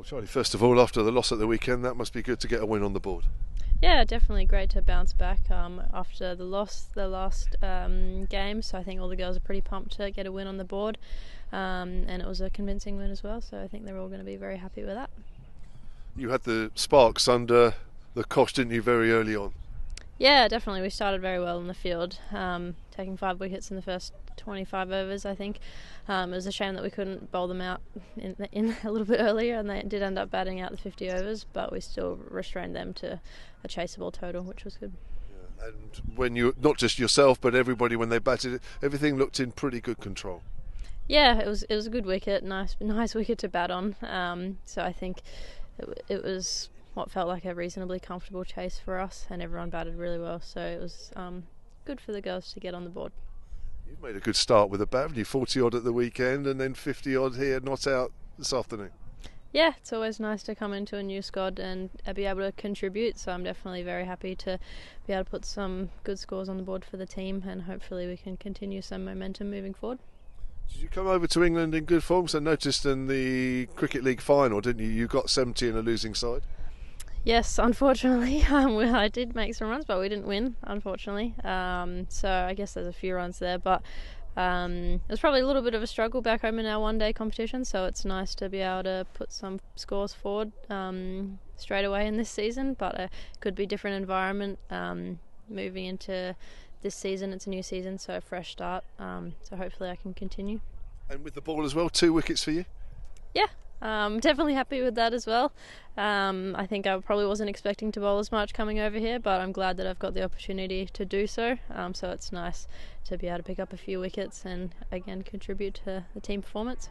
Well, Charlie, first of all, after the loss at the weekend, that must be good to get a win on the board. Yeah, definitely great to bounce back after the last game. So I think all the girls are pretty pumped to get a win on the board, and it was a convincing win as well. So I think they're all going to be very happy with that. You had the sparks under the cosh, didn't you, very early on? Yeah, definitely. We started very well in the field, taking 5 wickets in the first 25 overs, I think. It was a shame that we couldn't bowl them out in a little bit earlier, and they did end up batting out the 50 overs, but we still restrained them to a chaseable total, which was good. Yeah. And when you, not just yourself, but everybody, when they batted it, everything looked in pretty good control. Yeah, it was a good wicket, nice wicket to bat on. So I think it was what felt like a reasonably comfortable chase for us, and everyone batted really well. So it was good for the girls to get on the board. You've made a good start with a bat, haven't you? 40 odd at the weekend, and then 50 odd here, not out this afternoon. Yeah, it's always nice to come into a new squad and be able to contribute. So I'm definitely very happy to be able to put some good scores on the board for the team, and hopefully we can continue some momentum moving forward. Did you come over to England in good form? So I noticed in the Cricket League final, didn't you? You got 70 in a losing side. Yes, unfortunately, I did make some runs, but we didn't win, unfortunately. So I guess there's a few runs there, but it was probably a little bit of a struggle back home in our one-day competition. So it's nice to be able to put some scores forward straight away in this season. But it could be a different environment moving into this season. It's a new season, so a fresh start. So hopefully I can continue. And with the ball as well, 2 wickets for you. Yeah. Definitely happy with that as well. I think I probably wasn't expecting to bowl as much coming over here, but I'm glad that I've got the opportunity to do so. So it's nice to be able to pick up a few wickets and again contribute to the team performance.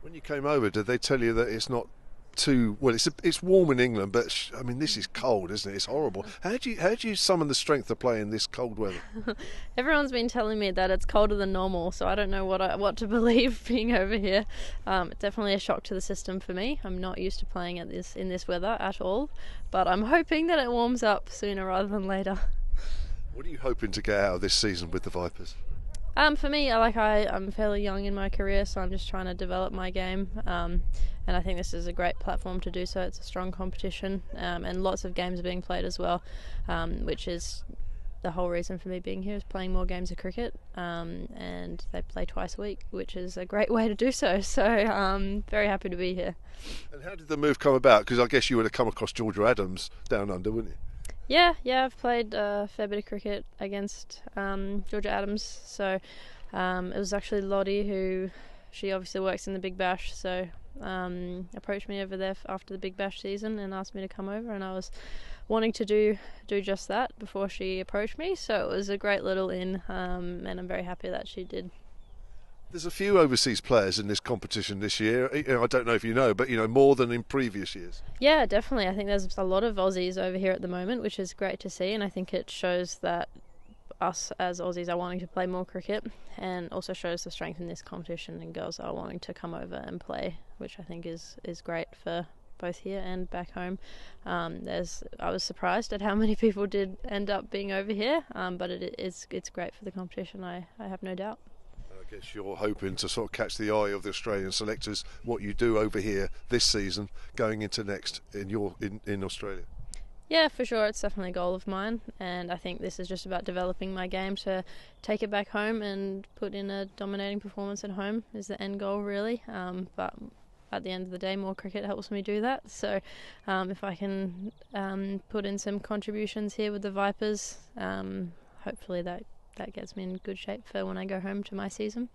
When you came over, did they tell you that it's not too well? It's warm in England, but I mean this is cold, isn't it? It's horrible. How do you summon the strength to play in this cold weather? Everyone's been telling me that it's colder than normal, so I don't know what to believe being over here. It's definitely a shock to the system for me. I'm not used to playing in this weather at all, but I'm hoping that it warms up sooner rather than later. What are you hoping to get out of this season with the Vipers? For me, I'm fairly young in my career, so I'm just trying to develop my game. And I think this is a great platform to do so. It's a strong competition, and lots of games are being played as well, which is the whole reason for me being here, is playing more games of cricket. And they play twice a week, which is a great way to do so. So I'm very happy to be here. And how did the move come about? Because I guess you would have come across Georgia Adams down under, wouldn't you? Yeah, I've played a fair bit of cricket against Georgia Adams. So it was actually Lottie, who she obviously works in the Big Bash, so approached me over there after the Big Bash season and asked me to come over, and I was wanting to do just that before she approached me. So it was a great little in, and I'm very happy that she did. There's a few overseas players in this competition this year. I don't know if you know, but more than in previous years. Yeah, definitely. I think there's a lot of Aussies over here at the moment, which is great to see, and I think it shows that us as Aussies are wanting to play more cricket, and also shows the strength in this competition, and girls are wanting to come over and play, which I think is great for both here and back home. I was surprised at how many people did end up being over here, but it's great for the competition. I have no doubt. I guess you're hoping to sort of catch the eye of the Australian selectors, what you do over here this season going into next in Australia. Yeah, for sure. It's definitely a goal of mine, and I think this is just about developing my game to take it back home and put in a dominating performance at home is the end goal, really. But at the end of the day, more cricket helps me do that. So if I can put in some contributions here with the Vipers, hopefully that gets me in good shape for when I go home to my season.